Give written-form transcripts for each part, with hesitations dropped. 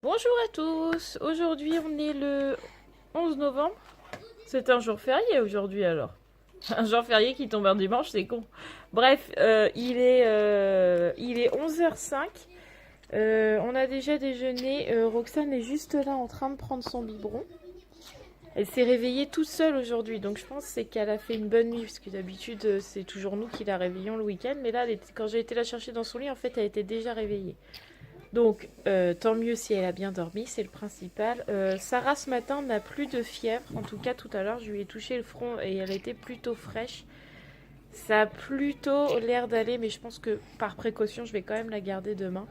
Bonjour à tous, aujourd'hui on est le 11 novembre. C'est un jour férié aujourd'hui alors. Un jour férié qui tombe un dimanche, c'est con. Bref, il est 11h05. On a déjà déjeuné. Roxane est juste là en train de prendre son biberon. Elle s'est réveillée toute seule aujourd'hui, donc je pense c'est qu'elle a fait une bonne nuit, parce que d'habitude c'est toujours nous qui la réveillons le week-end, mais là quand j'ai été la chercher dans son lit, en fait elle était déjà réveillée. Donc tant mieux si elle a bien dormi, c'est le principal. Sarah ce matin n'a plus de fièvre, en tout cas tout à l'heure je lui ai touché le front et elle était plutôt fraîche. Ça a plutôt l'air d'aller, mais je pense que par précaution je vais quand même la garder demain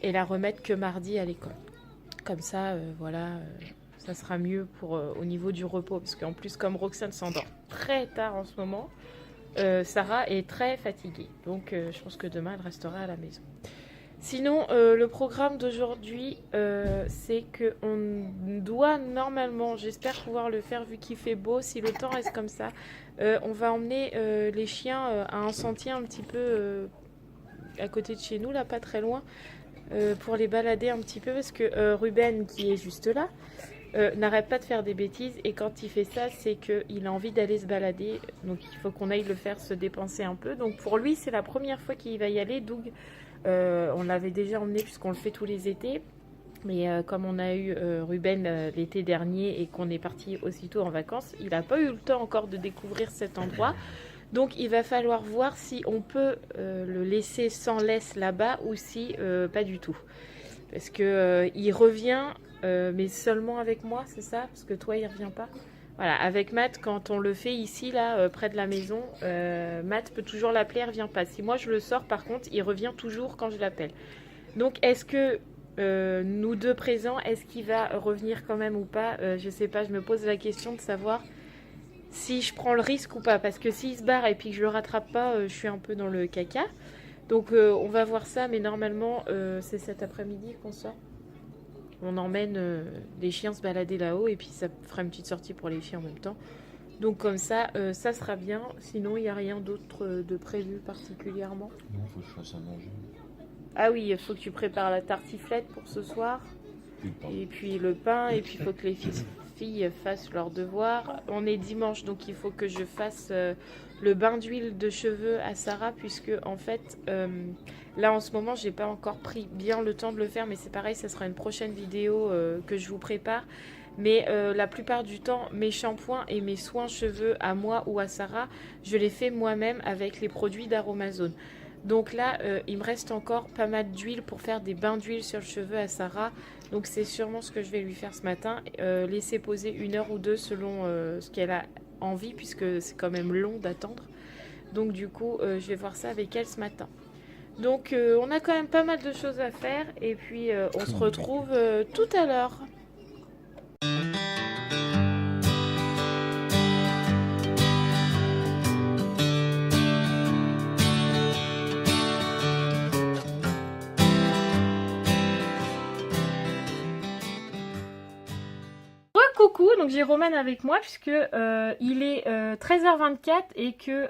et la remettre que mardi à l'école. Comme ça, ça sera mieux pour au niveau du repos, parce qu'en plus comme Roxane s'endort très tard en ce moment, Sarah est très fatiguée, donc je pense que demain elle restera à la maison. Sinon, le programme d'aujourd'hui, c'est qu'on doit normalement, j'espère pouvoir le faire vu qu'il fait beau, si le temps reste comme ça, on va emmener les chiens à un sentier un petit peu à côté de chez nous, là pas très loin, pour les balader un petit peu, parce que Ruben, qui est juste là, n'arrête pas de faire des bêtises, et quand il fait ça, c'est qu'il a envie d'aller se balader, donc il faut qu'on aille le faire se dépenser un peu. Donc pour lui, c'est la première fois qu'il va y aller. Doug, on l'avait déjà emmené puisqu'on le fait tous les étés, mais comme on a eu Ruben l'été dernier et qu'on est parti aussitôt en vacances, il n'a pas eu le temps encore de découvrir cet endroit. Donc il va falloir voir si on peut le laisser sans laisse là-bas ou si pas du tout. Parce que il revient, mais seulement avec moi, c'est ça? Parce que toi, il revient pas. Voilà, avec Matt, quand on le fait ici, là, près de la maison, Matt peut toujours l'appeler, il revient pas. Si moi je le sors, par contre, il revient toujours quand je l'appelle. Donc, est-ce que nous deux présents, est-ce qu'il va revenir quand même ou pas? Je sais pas, je me pose la question de savoir si je prends le risque ou pas. Parce que s'il se barre et puis que je le rattrape pas, je suis un peu dans le caca. Donc, on va voir ça, mais normalement, c'est cet après-midi qu'on sort. On emmène les chiens se balader là-haut et puis ça fera une petite sortie pour les filles en même temps. Donc comme ça, ça sera bien. Sinon, il n'y a rien d'autre de prévu particulièrement. Non, faut que je fasse à manger. Ah oui, il faut que tu prépares la tartiflette pour ce soir. Et puis le pain. Et puis il faut que les filles fassent leurs devoirs. On est dimanche, donc il faut que je fasse le bain d'huile de cheveux à Sarah, puisque en fait... là en ce moment j'ai pas encore pris bien le temps de le faire, mais c'est pareil, ça sera une prochaine vidéo que je vous prépare. Mais la plupart du temps, mes shampoings et mes soins cheveux à moi ou à Sarah, je les fais moi-même avec les produits d'Aromazone. Donc là, il me reste encore pas mal d'huile pour faire des bains d'huile sur le cheveu à Sarah. Donc c'est sûrement ce que je vais lui faire ce matin. Laisser poser 1 heure ou 2 selon ce qu'elle a envie, puisque c'est quand même long d'attendre. Donc du coup, je vais voir ça avec elle ce matin. Donc on a quand même pas mal de choses à faire et puis on se retrouve tout à l'heure. Coucou, donc j'ai Romane avec moi puisque il est 13h24 et que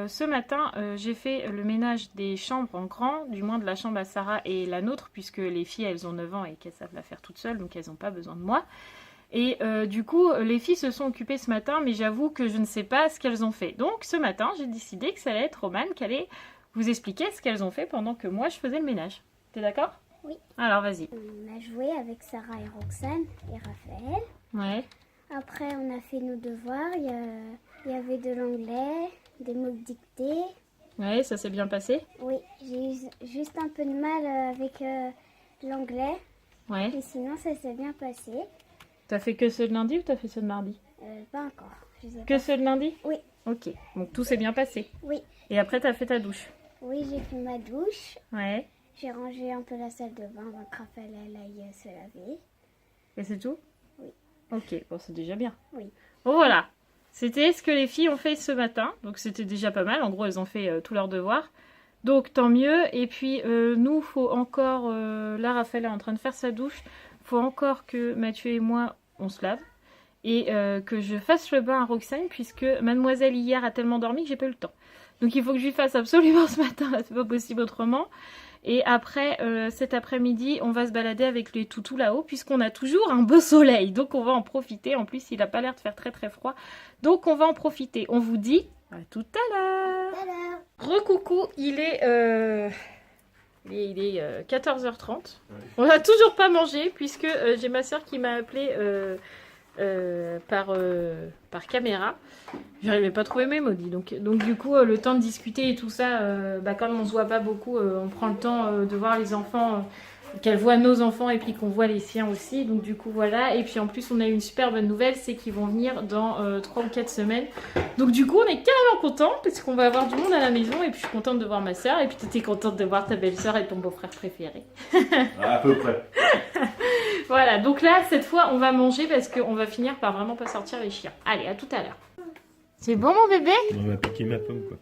ce matin j'ai fait le ménage des chambres en grand, du moins de la chambre à Sarah et la nôtre, puisque les filles elles ont 9 ans et qu'elles savent la faire toutes seules, donc elles n'ont pas besoin de moi. Et du coup les filles se sont occupées ce matin, mais j'avoue que je ne sais pas ce qu'elles ont fait. Donc ce matin j'ai décidé que ça allait être Romane qui allait vous expliquer ce qu'elles ont fait pendant que moi je faisais le ménage. T'es d'accord? Oui. Alors vas-y. On a joué avec Sarah et Roxane et Raphaël. Ouais. Après, on a fait nos devoirs. Il y avait de l'anglais, des mots dictés. Ouais, ça s'est bien passé? Oui, j'ai eu juste un peu de mal avec l'anglais. Ouais. Et sinon, ça s'est bien passé. T'as fait que ceux de lundi ou t'as fait ceux de mardi? Pas encore. Je sais Que pas. ceux de lundi? Oui. Ok, donc tout s'est bien passé. Oui. Et après t'as fait ta douche? Oui, j'ai fait ma douche. Ouais. J'ai rangé un peu la salle de bain avant que Raphaël aille se laver. Et c'est tout? Oui. Ok, bon c'est déjà bien. Oui. Bon voilà, c'était ce que les filles ont fait ce matin. Donc c'était déjà pas mal, en gros elles ont fait tous leurs devoirs. Donc tant mieux. Et puis nous, faut encore... là Raphaël est en train de faire sa douche. Faut encore que Mathieu et moi, on se lave. Et que je fasse le bain à Roxane, puisque mademoiselle hier a tellement dormi que j'ai pas eu le temps. Donc il faut que je lui fasse absolument ce matin, c'est pas possible autrement. Et après, cet après-midi, on va se balader avec les toutous là-haut, puisqu'on a toujours un beau soleil. Donc on va en profiter. En plus, il n'a pas l'air de faire très très froid. Donc on va en profiter. On vous dit à tout à l'heure. Recoucou, il est 14h30. Ouais. On n'a toujours pas mangé, puisque j'ai ma soeur qui m'a appelé par caméra. J'arrivais pas à trouver mes maudits. Donc du coup, le temps de discuter et tout ça, comme on se voit pas beaucoup, on prend le temps de voir les enfants, qu'elle voit nos enfants et puis qu'on voit les siens aussi. Donc du coup, voilà. Et puis en plus, on a une super bonne nouvelle, c'est qu'ils vont venir dans 3 ou 4 semaines. Donc du coup, on est carrément contents parce qu'on va avoir du monde à la maison. Et puis je suis contente de voir ma soeur. Et puis tu étais contente de voir ta belle-soeur et ton beau-frère préféré. À peu près. Voilà, donc là, cette fois, on va manger parce qu'on va finir par vraiment pas sortir les chiens. Allez, à tout à l'heure. C'est bon, mon bébé? On va piquer ma pomme, quoi.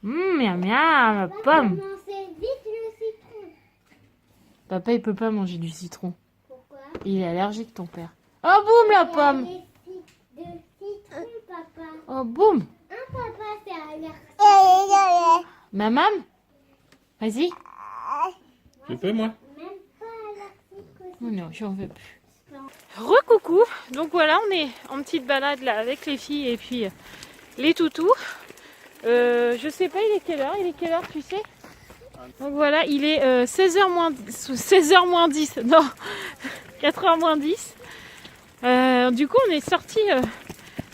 Miam, miam, ma pomme. Vite le citron. Papa, il peut pas manger du citron. Pourquoi? Il est allergique, ton père. Oh, boum, la pomme. De citron, papa. Oh, boum. Papa, c'est allergique. Maman? Vas-y. Je peux, moi? Même pas allergique aussi. Oh non, j'en veux plus. Recoucou. Donc voilà, on est en petite balade là avec les filles et puis les toutous. Je sais pas, il est quelle heure? Il est quelle heure, tu sais? Donc voilà, il est 16h moins 10. Non, 4h moins 10. Du coup, on est sorti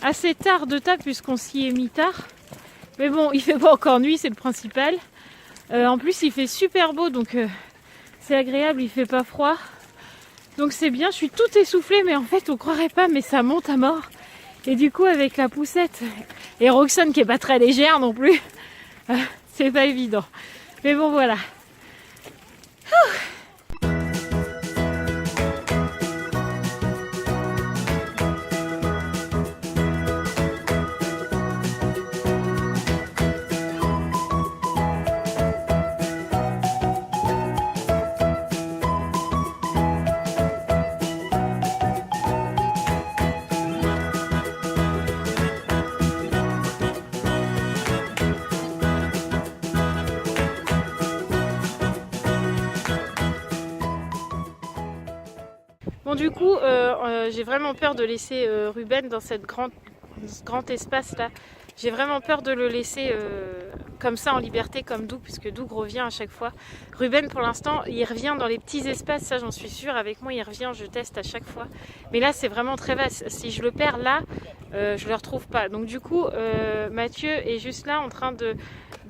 assez tard de table puisqu'on s'y est mis tard. Mais bon, il fait pas encore nuit, c'est le principal. En plus, il fait super beau, donc c'est agréable, il fait pas froid. Donc c'est bien, je suis toute essoufflée, mais en fait, on croirait pas, mais ça monte à mort. Et du coup, avec la poussette et Roxane qui est pas très légère non plus, c'est pas évident. Mais bon, voilà. Bon, du coup, j'ai vraiment peur de laisser Ruben dans ce grand espace là. J'ai vraiment peur de le laisser comme ça en liberté comme Doug, puisque Doug revient à chaque fois. Ruben, pour l'instant, il revient dans les petits espaces, ça j'en suis sûre. Avec moi, il revient, je teste à chaque fois. Mais là, c'est vraiment très vaste. Si je le perds là, je le retrouve pas. Donc du coup, Mathieu est juste là en train de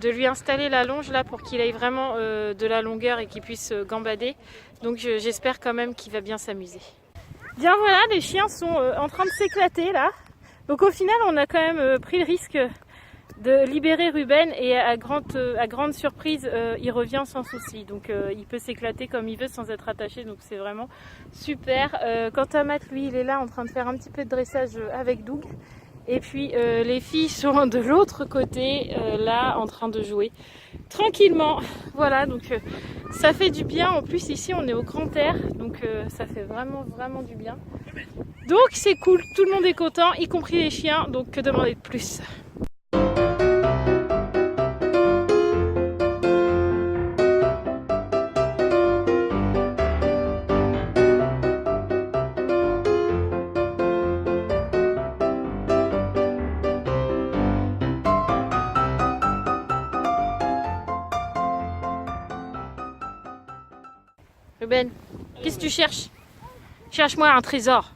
lui installer la longe là pour qu'il aille vraiment de la longueur et qu'il puisse gambader. Donc j'espère quand même qu'il va bien s'amuser. Bien voilà, les chiens sont en train de s'éclater là. Donc au final, on a quand même pris le risque de libérer Ruben et à grande surprise, il revient sans souci. Donc il peut s'éclater comme il veut sans être attaché, donc c'est vraiment super. Quant à Matt, lui, il est là en train de faire un petit peu de dressage avec Doug. Et puis les filles sont de l'autre côté, là, en train de jouer tranquillement. Voilà, donc ça fait du bien. En plus, ici, on est au grand air, donc ça fait vraiment, vraiment du bien. Donc c'est cool, tout le monde est content, y compris les chiens, donc que demander de plus? Ruben, qu'est-ce que tu cherches? Cherche-moi un trésor.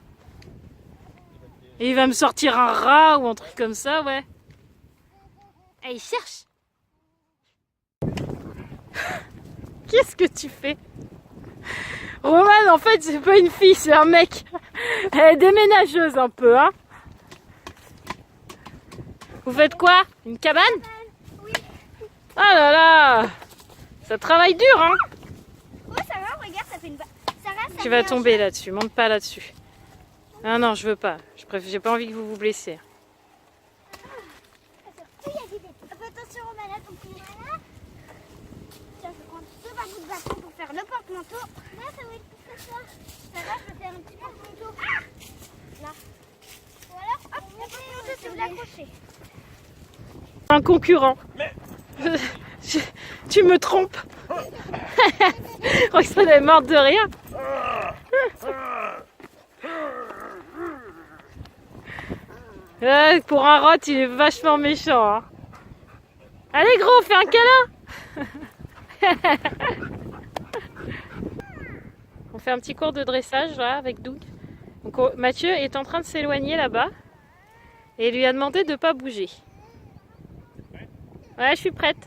Et il va me sortir un rat ou un truc comme ça, ouais. Eh, il cherche. Qu'est-ce que tu fais? Roman, en fait, c'est pas une fille, c'est un mec. Elle est déménageuse un peu, hein. Vous faites quoi? Une cabane? Oui. Ah là là! Ça travaille dur, hein. Oh, ça va, regarde, ça fait une... Tu vas tomber là-dessus, monte pas là-dessus. Ah non, je veux pas. J'ai pas envie que vous vous blessez. Fais attention au malade, ton petit malade. Tiens, je prends 2 bagous de bâton pour faire le porte-manteau. Là, ça va être plus que ça. Ça va, je vais faire un petit porte-manteau. Là. Voilà, hop, le porte-manteau, c'est vous l'accrocher. Un concurrent. Tu me trompes. Roxane est morte de rien. Pour un rot, il est vachement méchant. Hein. Allez gros, fais un câlin. On fait un petit cours de dressage là avec Doug. Donc, Mathieu est en train de s'éloigner là-bas et il lui a demandé de ne pas bouger. Ouais, je suis prête.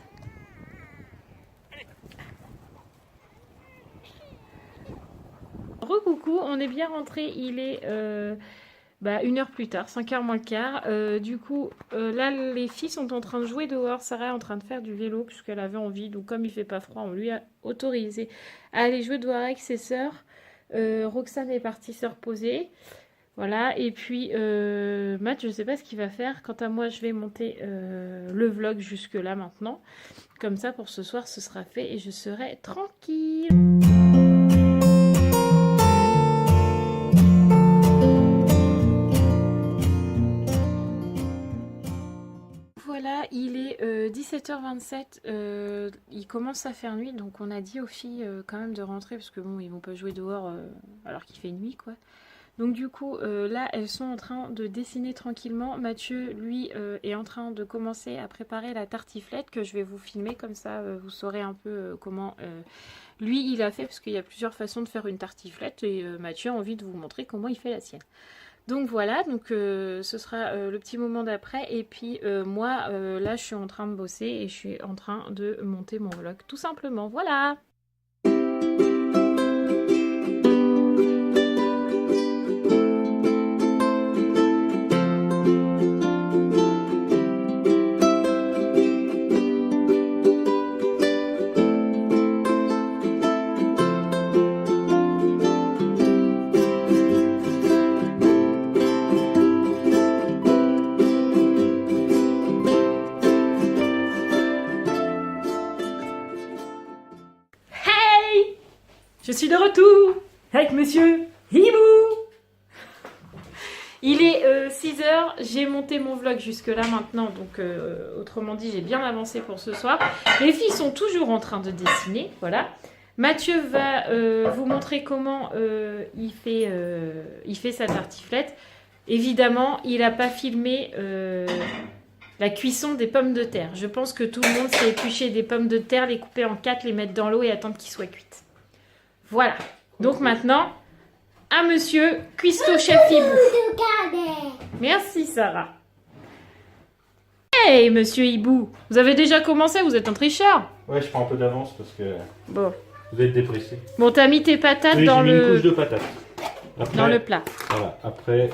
Recoucou, on est bien rentré, il est 1 heure plus tard, 5h moins le quart. Du coup, là, les filles sont en train de jouer dehors. Sarah est en train de faire du vélo puisqu'elle avait envie. Donc, comme il fait pas froid, on lui a autorisé à aller jouer dehors avec ses sœurs. Roxane est partie se reposer. Voilà, et puis Matt, je ne sais pas ce qu'il va faire. Quant à moi, je vais monter le vlog jusque là maintenant. Comme ça, pour ce soir, ce sera fait et je serai tranquille. Voilà, il est 17h27, il commence à faire nuit, donc on a dit aux filles quand même de rentrer, parce que bon, ils vont pas jouer dehors alors qu'il fait nuit, quoi. Donc du coup, là, elles sont en train de dessiner tranquillement. Mathieu, lui, est en train de commencer à préparer la tartiflette, que je vais vous filmer, comme ça, vous saurez un peu comment lui, il a fait, parce qu'il y a plusieurs façons de faire une tartiflette, et Mathieu a envie de vous montrer comment il fait la sienne. Donc voilà, donc ce sera le petit moment d'après. Et puis moi, là, je suis en train de bosser et je suis en train de monter mon vlog, tout simplement. Voilà! Je suis de retour avec monsieur Hibou. Il est 6h, j'ai monté mon vlog jusque là maintenant, donc autrement dit j'ai bien avancé pour ce soir. Les filles sont toujours en train de dessiner, voilà. Mathieu va vous montrer comment il fait sa tartiflette. Évidemment, il n'a pas filmé la cuisson des pommes de terre. Je pense que tout le monde sait éplucher des pommes de terre, les couper en 4, les mettre dans l'eau et attendre qu'ils soient cuites. Voilà. Donc maintenant, à monsieur Cuistot Chef Hibou. Merci Sarah. Hey monsieur Hibou, vous avez déjà commencé, vous êtes un tricheur. Ouais, je prends un peu d'avance parce que bon. Vous êtes dépressé. Bon, t'as mis tes patates oui, dans j'ai mis le... une couche de patates. Après, dans le plat. Voilà, après,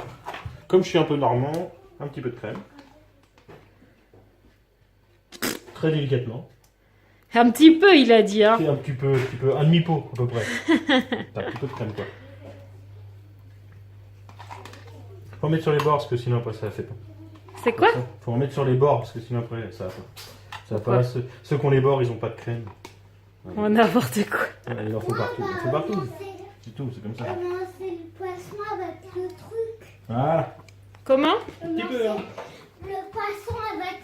comme je suis un peu normand, un petit peu de crème. Très délicatement. Un petit peu, il a dit, hein. Un petit peu, un demi-pot à peu près. Un petit peu de crème, quoi. Faut en mettre sur les bords parce que sinon après ça fait pas. C'est quoi? Faut en mettre sur les bords parce que sinon après ça va pas. Ça va pas. Ceux qui ont les bords, ils ont pas de crème. Ouais, oh, n'importe quoi. Il en faut partout. Il en faut partout. C'est tout, c'est comme ça. C'est le poisson avec le truc. Ah. Comment? Un petit peu, hein. Le poisson avec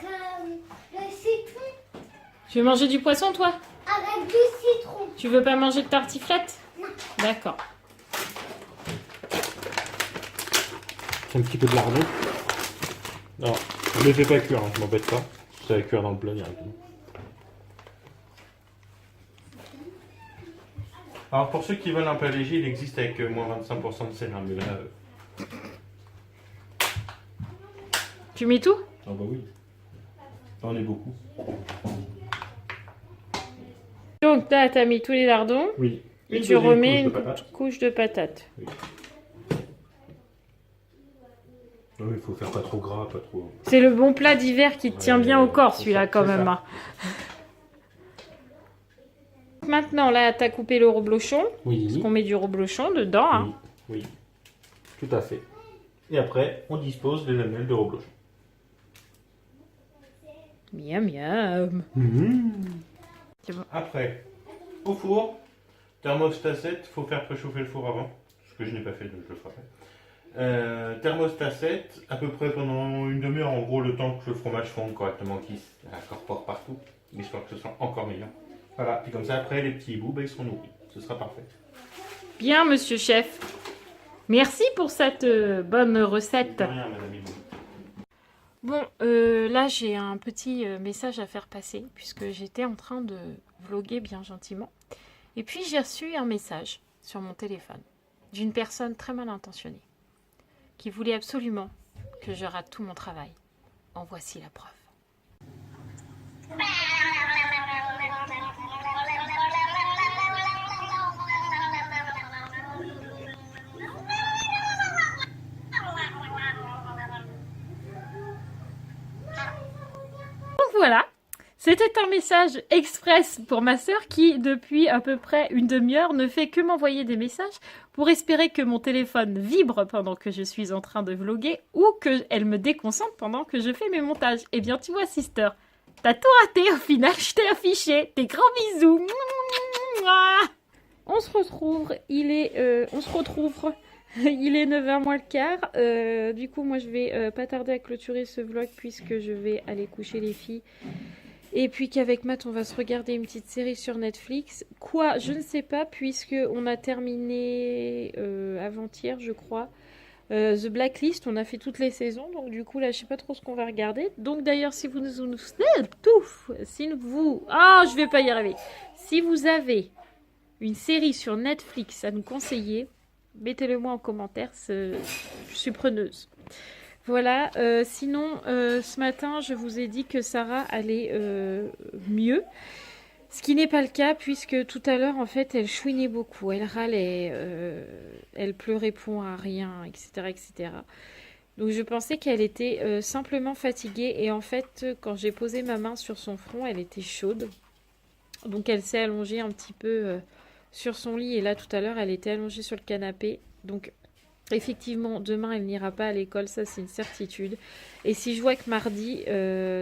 le citron. Tu veux manger du poisson, toi? Avec du citron. Tu veux pas manger de tartiflette? Non. D'accord. Un petit peu de lardon. Non, je ne les fais pas cuire, hein, je m'embête pas. Ça va cuire dans le plat directement. Alors pour ceux qui veulent un plat léger, il existe avec moins 25% de sel, hein, mais là... Tu mets tout? Ah bah oui. Ça en est beaucoup. Donc là, t'as mis tous les lardons. Oui. Et tu remets une couche de patates. Oui. Oui, il faut faire pas trop gras, pas trop... C'est le bon plat d'hiver qui te tient bien au corps, celui-là, quand même. Hein. Maintenant, là, tu as coupé le reblochon. Oui. Parce qu'on met du reblochon dedans. Hein. Oui. Tout à fait. Et après, on dispose des lamelles de reblochon. Miam, miam. Mmh. Bon. Après, au four, thermostat 7, il faut faire préchauffer le four avant. Ce que je n'ai pas fait, donc je le ferai après. Thermostat 7, à peu près pendant une demi-heure, en gros, le temps que le fromage fonde correctement, qu'il s'incorpore partout, histoire que ce soit encore meilleur. Voilà, puis comme ça, après, les petits hiboux, ils seront nourris. Ce sera parfait. Bien, monsieur chef. Merci pour cette bonne recette. De rien, madame hibou. Bon, là j'ai un petit message à faire passer puisque j'étais en train de vloguer bien gentiment. Et puis j'ai reçu un message sur mon téléphone d'une personne très mal intentionnée qui voulait absolument que je rate tout mon travail. En voici la preuve. Donc voilà, c'était un message express pour ma sœur qui, depuis à peu près une demi-heure, ne fait que m'envoyer des messages pour espérer que mon téléphone vibre pendant que je suis en train de vloguer ou qu'elle me déconcentre pendant que je fais mes montages. Eh bien, tu vois, sister, t'as tout raté au final, je t'ai affiché. Des grands bisous. On se retrouve, il est 9h moins le quart. Du coup, moi, je vais pas tarder à clôturer ce vlog puisque je vais aller coucher les filles. Et puis qu'avec Matt, on va se regarder une petite série sur Netflix. Quoi, je ne sais pas, puisque on a terminé avant-hier, je crois. The Blacklist, on a fait toutes les saisons. Donc du coup, là, je sais pas trop ce qu'on va regarder. Donc d'ailleurs, si vous je vais pas y arriver. Si vous avez une série sur Netflix à nous conseiller, mettez-le moi en commentaire, je suis preneuse. Voilà, sinon, ce matin, je vous ai dit que Sarah allait mieux. Ce qui n'est pas le cas, puisque tout à l'heure, en fait, elle chouinait beaucoup. Elle râlait, elle pleurait pour un rien, etc., etc. Donc, je pensais qu'elle était simplement fatiguée. Et en fait, quand j'ai posé ma main sur son front, elle était chaude. Donc, elle s'est allongée un petit peu sur son lit. Et là, tout à l'heure, elle était allongée sur le canapé. Donc, effectivement, demain, elle n'ira pas à l'école, ça c'est une certitude. Et si je vois que mardi,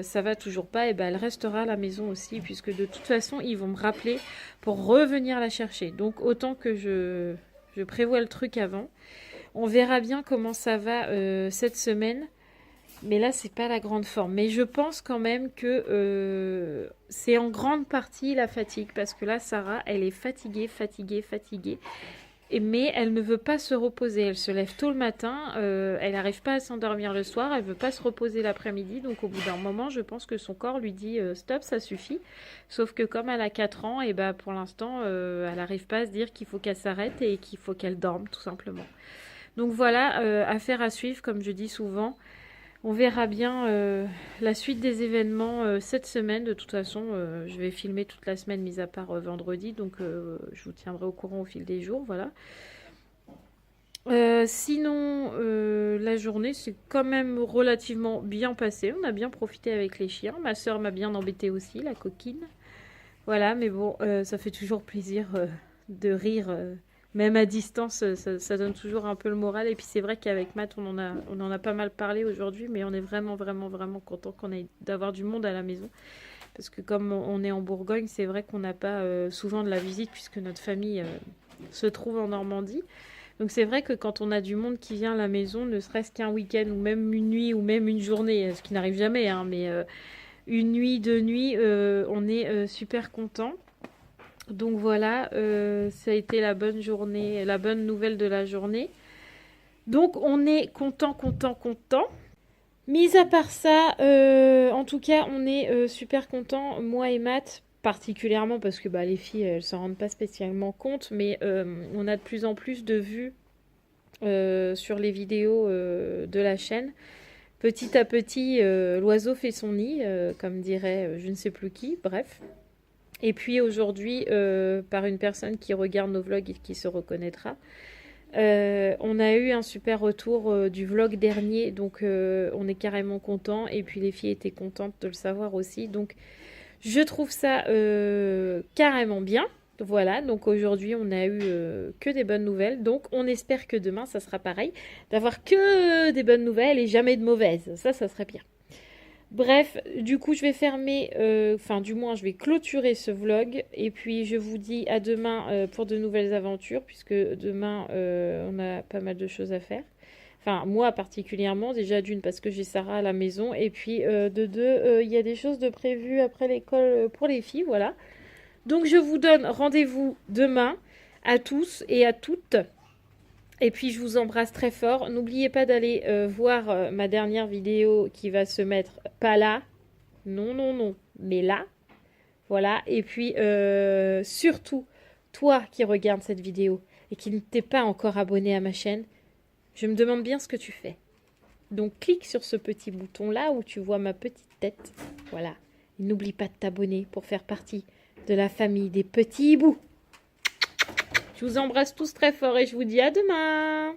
ça va toujours pas, et ben elle restera à la maison aussi, puisque de toute façon, ils vont me rappeler pour revenir la chercher. Donc autant que je prévois le truc avant. On verra bien comment ça va cette semaine. Mais là, c'est pas la grande forme. Mais je pense quand même que c'est en grande partie la fatigue, parce que là, Sarah, elle est fatiguée. Mais elle ne veut pas se reposer. Elle se lève tôt le matin, elle n'arrive pas à s'endormir le soir, elle ne veut pas se reposer l'après-midi. Donc au bout d'un moment, je pense que son corps lui dit stop, ça suffit. Sauf que comme elle a 4 ans, et bah, pour l'instant, elle n'arrive pas à se dire qu'il faut qu'elle s'arrête et qu'il faut qu'elle dorme, tout simplement. Donc voilà, affaire à suivre, comme je dis souvent. On verra bien la suite des événements cette semaine. De toute façon, je vais filmer toute la semaine, mis à part vendredi. Donc, je vous tiendrai au courant au fil des jours. Voilà. Sinon, la journée s'est quand même relativement bien passée. On a bien profité avec les chiens. Ma soeur m'a bien embêtée aussi, la coquine. Voilà, mais bon, ça fait toujours plaisir de rire. Même à distance, ça donne toujours un peu le moral. Et puis c'est vrai qu'avec Matt, on en a pas mal parlé aujourd'hui, mais on est vraiment content d'avoir du monde à la maison. Parce que comme on est en Bourgogne, c'est vrai qu'on n'a pas souvent de la visite, puisque notre famille se trouve en Normandie. Donc c'est vrai que quand on a du monde qui vient à la maison, ne serait-ce qu'un week-end, ou même une nuit, ou même une journée, ce qui n'arrive jamais, hein, mais une nuit, 2 nuits, on est super content. Donc voilà, ça a été la bonne journée, la bonne nouvelle de la journée. Donc on est content. Mis à part ça, en tout cas, on est super content, moi et Matt, particulièrement parce que les filles, elles s'en rendent pas spécialement compte, mais on a de plus en plus de vues sur les vidéos de la chaîne. Petit à petit, l'oiseau fait son nid, comme dirait je ne sais plus qui, bref. Et puis aujourd'hui, par une personne qui regarde nos vlogs et qui se reconnaîtra, on a eu un super retour du vlog dernier, donc on est carrément content. Et puis les filles étaient contentes de le savoir aussi, donc je trouve ça carrément bien. Voilà, donc aujourd'hui on a eu que des bonnes nouvelles, donc on espère que demain ça sera pareil, d'avoir que des bonnes nouvelles et jamais de mauvaises, ça serait bien. Bref, du coup, je vais fermer, du moins, je vais clôturer ce vlog. Et puis, je vous dis à demain pour de nouvelles aventures, puisque demain, on a pas mal de choses à faire. Enfin, moi particulièrement, déjà d'une, parce que j'ai Sarah à la maison. Et puis, de deux, il y a des choses de prévues après l'école pour les filles, voilà. Donc je vous donne rendez-vous demain à tous et à toutes. Et puis je vous embrasse très fort. N'oubliez pas d'aller voir ma dernière vidéo qui va se mettre pas là. Non, non, non. Mais là. Voilà. Et puis surtout, toi qui regardes cette vidéo et qui ne t'es pas encore abonné à ma chaîne, je me demande bien ce que tu fais. Donc clique sur ce petit bouton là où tu vois ma petite tête. Voilà. Et n'oublie pas de t'abonner pour faire partie de la famille des petits hiboux. Je vous embrasse tous très fort et je vous dis à demain.